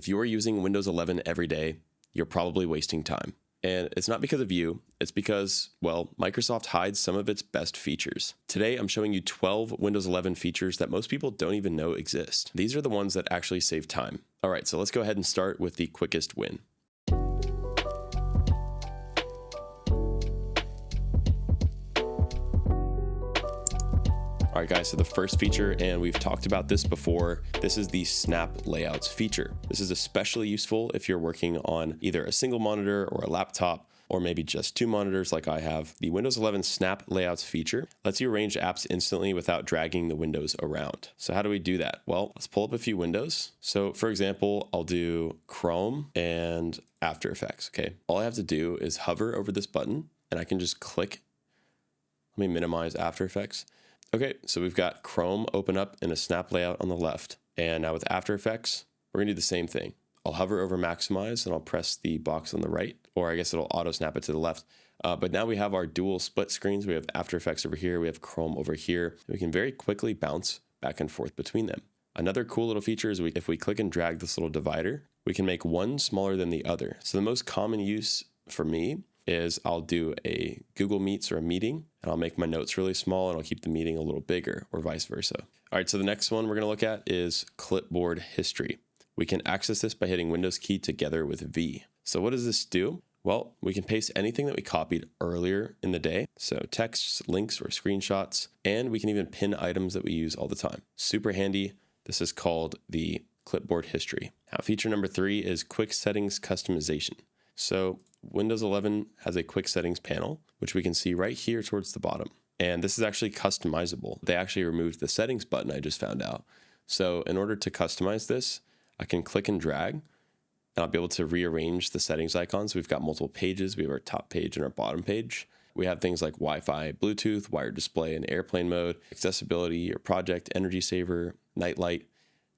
If you are using Windows 11 every day, you're probably wasting time. And it's not because of you, it's because, well, Microsoft hides some of its best features. Today, I'm showing you 12 Windows 11 features that most people don't even know exist. These are the ones that actually save time. All right, so let's go ahead and start with the quickest win. All right, guys, so the first feature, and we've talked about this before, this is the Snap Layouts feature. This is especially useful if you're working on either a single monitor or a laptop, or maybe just two monitors like I have. The Windows 11 Snap Layouts feature lets you arrange apps instantly without dragging the windows around. So how do we do that? Well, let's pull up a few windows. So for example, I'll do Chrome and After Effects, okay? All I have to do is hover over this button, and I can just click. Let me minimize After Effects. Okay, so we've got Chrome open up in a snap layout on the left. And now with After Effects, we're gonna do the same thing. I'll hover over Maximize and I'll press the box on the right, or I guess it'll auto snap it to the left. But now we have our dual split screens. We have After Effects over here, we have Chrome over here. We can very quickly bounce back and forth between them. Another cool little feature is if we click and drag this little divider, we can make one smaller than the other. So the most common use for me is I'll do a Google Meets or a meeting, and I'll make my notes really small and I'll keep the meeting a little bigger, or vice versa. All right, so the next one we're gonna look at is Clipboard History. We can access this by hitting Windows key together with V. So what does this do? Well, we can paste anything that we copied earlier in the day, so texts, links, or screenshots, and we can even pin items that we use all the time. Super handy. This is called the Clipboard History. Now, feature number 3 is Quick Settings Customization. So Windows 11 has a quick settings panel, which we can see right here towards the bottom. And this is actually customizable. They actually removed the settings button, I just found out. So in order to customize this, I can click and drag, and I'll be able to rearrange the settings icons. We've got multiple pages. We have our top page and our bottom page. We have things like Wi-Fi, Bluetooth, wired display, and airplane mode, accessibility, your project, energy saver, night light,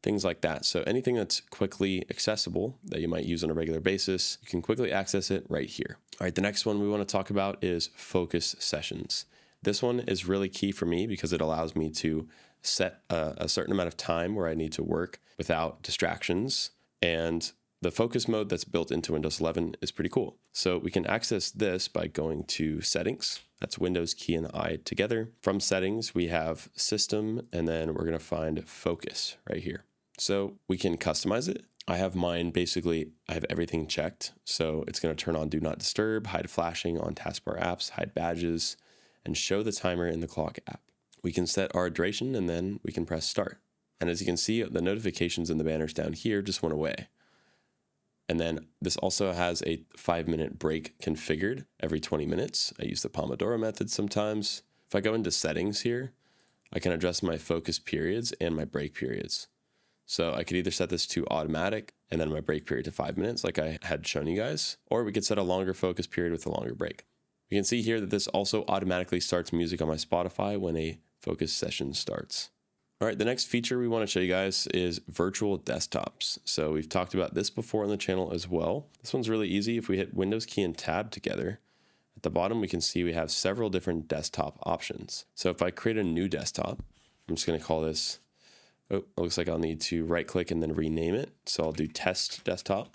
things like that. So anything that's quickly accessible that you might use on a regular basis, you can quickly access it right here. All right, the next one we want to talk about is focus sessions. This one is really key for me because it allows me to set a certain amount of time where I need to work without distractions. And the focus mode that's built into Windows 11 is pretty cool. So we can access this by going to Settings. That's Windows key and I together. From Settings, we have System, and then we're going to find Focus right here. So we can customize it. I have mine, basically, I have everything checked. So it's going to turn on Do Not Disturb, hide flashing on taskbar apps, hide badges, and show the timer in the clock app. We can set our duration, and then we can press start. And as you can see, the notifications and the banners down here just went away. And then this also has a 5-minute break configured every 20 minutes. I use the Pomodoro method sometimes. If I go into settings here, I can adjust my focus periods and my break periods. So I could either set this to automatic and then my break period to 5 minutes like I had shown you guys, or we could set a longer focus period with a longer break. You can see here that this also automatically starts music on my Spotify when a focus session starts. All right, the next feature we want to show you guys is virtual desktops. So we've talked about this before on the channel as well. This one's really easy. If we hit Windows key and tab together, at the bottom we can see we have several different desktop options. So if I create a new desktop, I'm just going to call this, it looks like I'll need to right click and then rename it. So I'll do test desktop.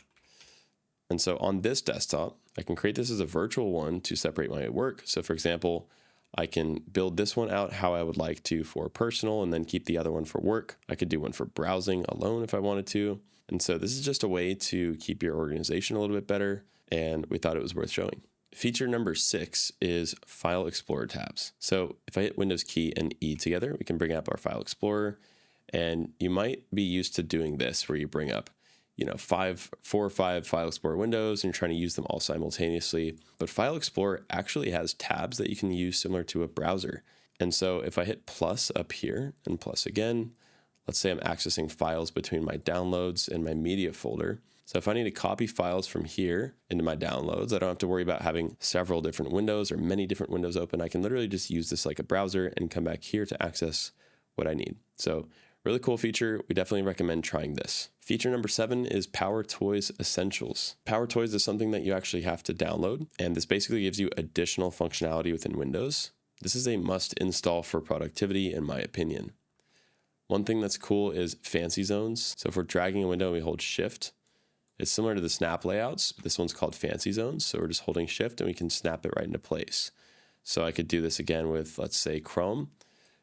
And so on this desktop, I can create this as a virtual one to separate my work. So for example, I can build this one out how I would like to for personal and then keep the other one for work. I could do one for browsing alone if I wanted to. And so this is just a way to keep your organization a little bit better, and we thought it was worth showing. Feature number 6 is File Explorer tabs. So if I hit Windows key and E together, we can bring up our File Explorer, and you might be used to doing this where you bring up 4 or 5 File Explorer windows and you're trying to use them all simultaneously. But File Explorer actually has tabs that you can use similar to a browser. And so if I hit plus up here and plus again, let's say I'm accessing files between my downloads and my media folder. So if I need to copy files from here into my downloads, I don't have to worry about having several different windows or many different windows open. I can literally just use this like a browser and come back here to access what I need. So really cool feature. We definitely recommend trying this. Feature number 7 is PowerToys Essentials. PowerToys is something that you actually have to download, and this basically gives you additional functionality within Windows. This is a must install for productivity, in my opinion. One thing that's cool is FancyZones. So if we're dragging a window and we hold Shift, It's similar to the snap layouts. This one's called FancyZones. So we're just holding shift and we can snap it right into place. So I could do this again with, let's say, Chrome,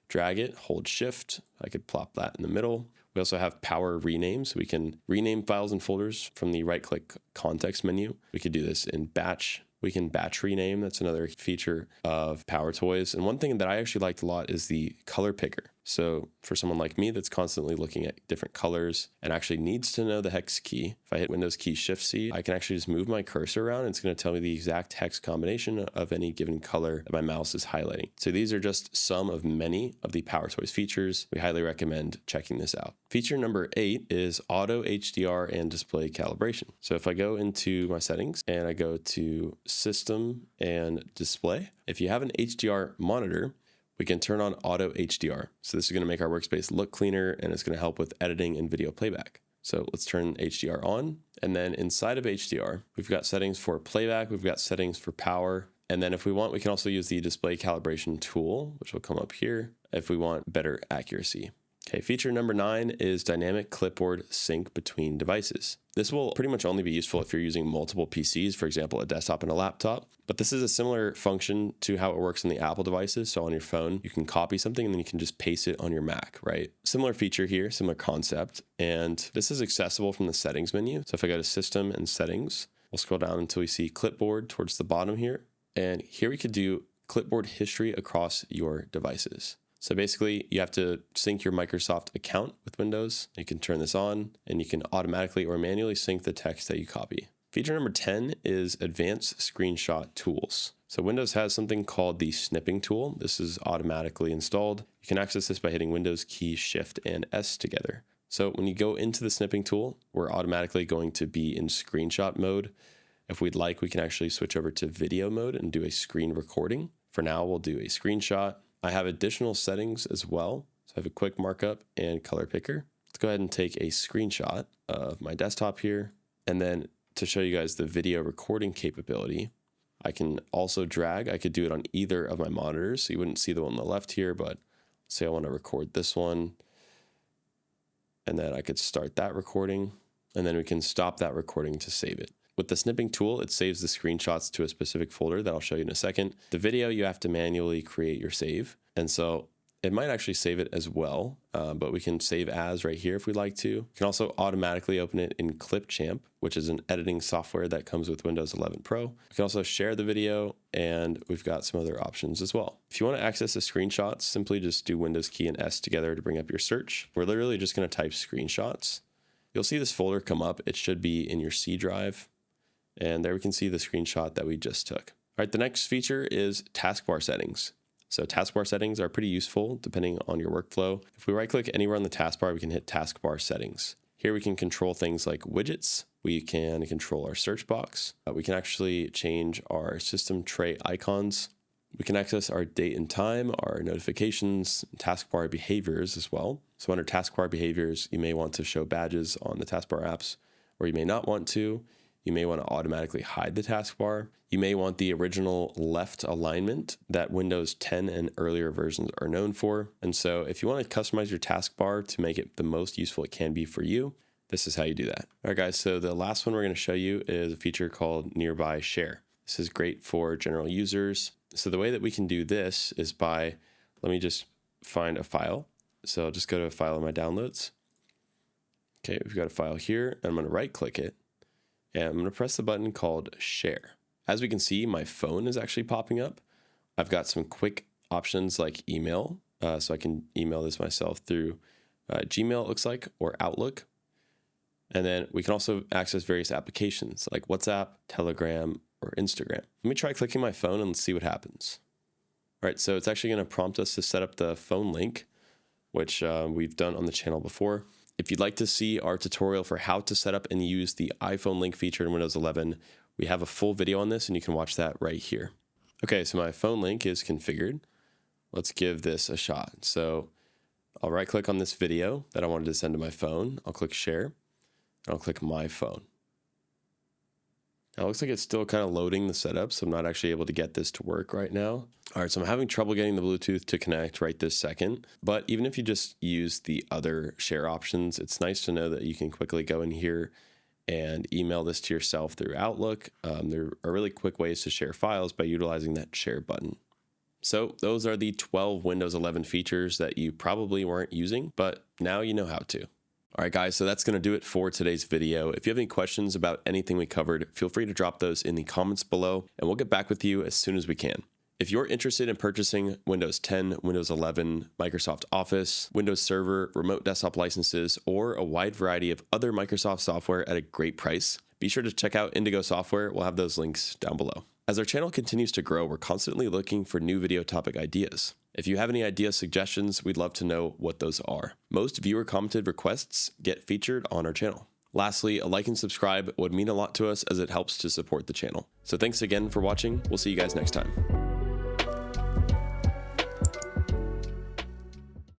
drag it, hold shift. I could plop that in the middle. We also have power rename, so we can rename files and folders from the right-click context menu. We could do this in batch. We can batch rename. That's another feature of PowerToys. And one thing that I actually liked a lot is the color picker. So for someone like me that's constantly looking at different colors and actually needs to know the hex key, if I hit Windows key Shift C, I can actually just move my cursor around and it's going to tell me the exact hex combination of any given color that my mouse is highlighting. So these are just some of many of the PowerToys features. We highly recommend checking this out. Feature number 8 is auto HDR and display calibration. So if I go into my settings and I go to system and display, if you have an HDR monitor, we can turn on auto HDR. So this is going to make our workspace look cleaner and it's going to help with editing and video playback. So let's turn HDR on. And then inside of HDR, we've got settings for playback. We've got settings for power. And then if we want, we can also use the display calibration tool, which will come up here if we want better accuracy. Okay, feature number 9 is dynamic clipboard sync between devices. This will pretty much only be useful if you're using multiple PCs, for example, a desktop and a laptop. But this is a similar function to how it works in the Apple devices. So on your phone, you can copy something and then you can just paste it on your Mac, right? Similar feature here, similar concept. And this is accessible from the settings menu. So if I go to System and Settings, we'll scroll down until we see Clipboard towards the bottom here. And here we could do Clipboard History across your devices. So basically, you have to sync your Microsoft account with Windows. You can turn this on, and you can automatically or manually sync the text that you copy. Feature number 10 is advanced screenshot tools. So Windows has something called the snipping tool. This is automatically installed. You can access this by hitting Windows key Shift and S together. So when you go into the snipping tool, we're automatically going to be in screenshot mode. If we'd like, we can actually switch over to video mode and do a screen recording. For now, we'll do a screenshot. I have additional settings as well. So I have a quick markup and color picker. Let's go ahead and take a screenshot of my desktop here. And then to show you guys the video recording capability, I can also drag. I could do it on either of my monitors. So you wouldn't see the one on the left here, but say I want to record this one. And then I could start that recording. And then we can stop that recording to save it. With the snipping tool, it saves the screenshots to a specific folder that I'll show you in a second. The video, you have to manually create your save. And so it might actually save it as well, but we can save as right here if we'd like to. You can also automatically open it in Clipchamp, which is an editing software that comes with Windows 11 Pro. You can also share the video, and we've got some other options as well. If you want to access the screenshots, simply just do Windows key and S together to bring up your search. We're literally just going to type screenshots. You'll see this folder come up. It should be in your C drive. And there we can see the screenshot that we just took. All right, the next feature is taskbar settings. So taskbar settings are pretty useful depending on your workflow. If we right click anywhere on the taskbar, we can hit taskbar settings. Here we can control things like widgets. We can control our search box. We can actually change our system tray icons. We can access our date and time, our notifications, taskbar behaviors as well. So under taskbar behaviors, you may want to show badges on the taskbar apps, or you may not want to. You may want to automatically hide the taskbar. You may want the original left alignment that Windows 10 and earlier versions are known for. And so if you want to customize your taskbar to make it the most useful it can be for you, this is how you do that. All right, guys, so the last one we're going to show you is a feature called Nearby Share. This is great for general users. So the way that we can do this is by, let me just find a file. So I'll just go to a file in my downloads. Okay, we've got a file here, and I'm going to right click it. And I'm going to press the button called Share. As we can see, my phone is actually popping up. I've got some quick options like email. So I can email this myself through Gmail, it looks like, or Outlook. And then we can also access various applications like WhatsApp, Telegram, or Instagram. Let me try clicking my phone and see what happens. All right, so it's actually going to prompt us to set up the phone link, which we've done on the channel before. If you'd like to see our tutorial for how to set up and use the iPhone link feature in Windows 11, we have a full video on this and you can watch that right here. Okay, so my phone link is configured. Let's give this a shot. So I'll right click on this video that I wanted to send to my phone. I'll click share and I'll click my phone. Now it looks like it's still kind of loading the setup, so I'm not actually able to get this to work right now. All right, so I'm having trouble getting the Bluetooth to connect right this second. But even if you just use the other share options, it's nice to know that you can quickly go in here and email this to yourself through Outlook. There are really quick ways to share files by utilizing that share button. So those are the 12 Windows 11 features that you probably weren't using, but now you know how to. All right, guys, so that's going to do it for today's video. If you have any questions about anything we covered, feel free to drop those in the comments below, and we'll get back with you as soon as we can. If you're interested in purchasing Windows 10, Windows 11, Microsoft Office, Windows Server, remote desktop licenses, or a wide variety of other Microsoft software at a great price, be sure to check out Indigo Software. We'll have those links down below. As our channel continues to grow, we're constantly looking for new video topic ideas. If you have any idea suggestions, we'd love to know what those are. Most viewer commented requests get featured on our channel. Lastly, a like and subscribe would mean a lot to us as it helps to support the channel. So thanks again for watching. We'll see you guys next time.